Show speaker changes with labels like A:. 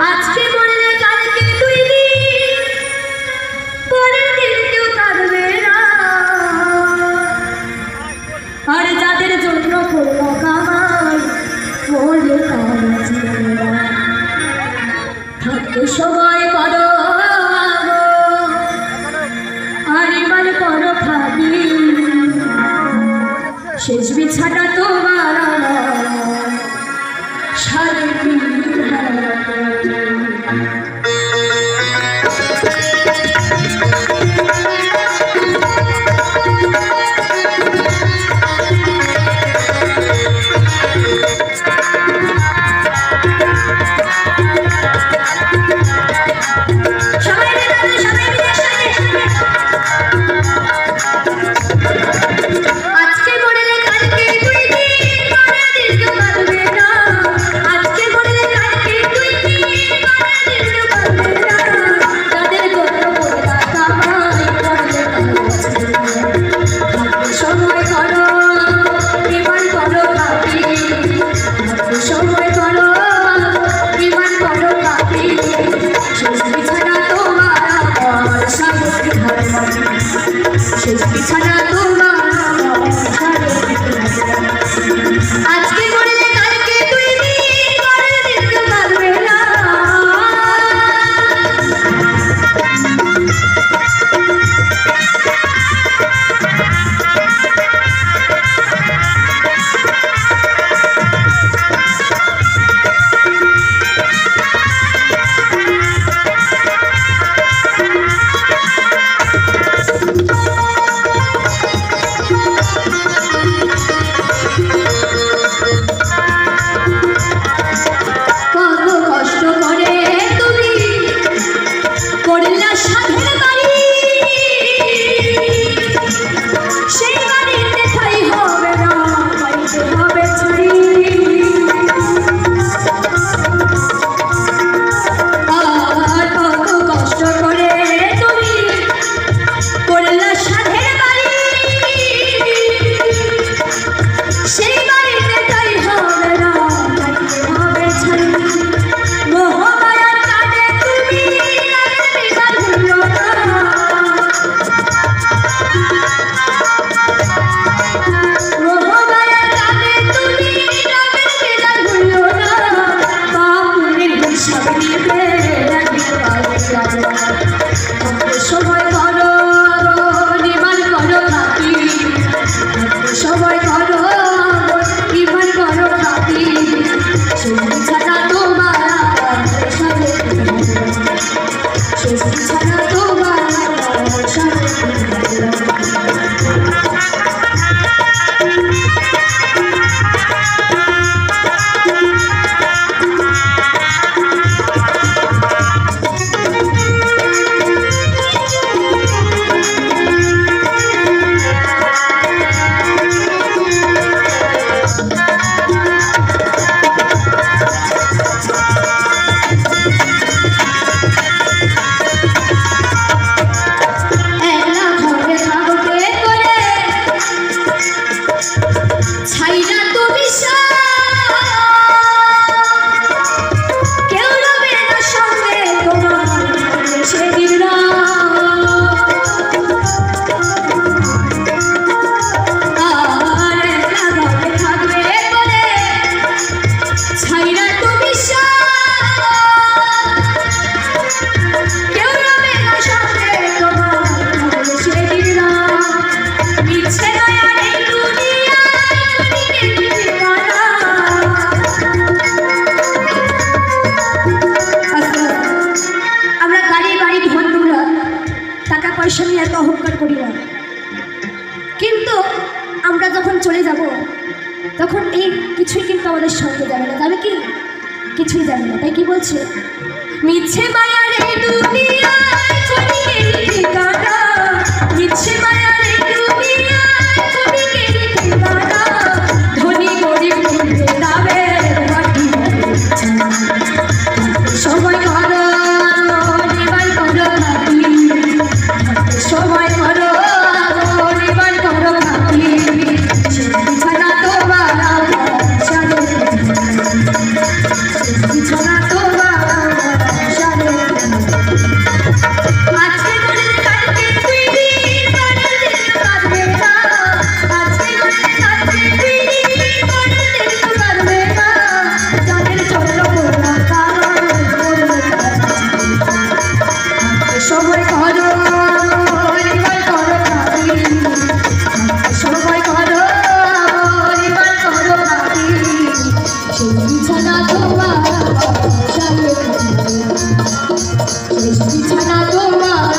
A: আজকে বললে কালকে দুই দিন, পরের দিন কেউ কাঁদবে না। আর যাদের জন্য করল কামাই, মরলে তারা চিনবে না। থাকতে সময় করো আর এবার করো খাবি, শেষ বিছাটা তোমার সারে পয়সা নিয়ে এত অহংকার করি না, কিন্তু আমরা যখন চলে যাব তখন এই কিছুই কিন্তু আমাদের সঙ্গে যাবে না। যাবে কি? কিছুই যাবে না। তাই কি বলছে? মিছে মায়ার এই দুনিয়ায় ক্ষণিকের ঠিকানা, মিছে মায়ার এই দুনিয়ায় ক্ষণিকের ঠিকানা, ধনী গরিব মিলে যাবে মাটি সময় করো এবার করো নাকি, সময় করো এবার করো নাকি, বিছানা তোমার বিছানা তোমার তোমার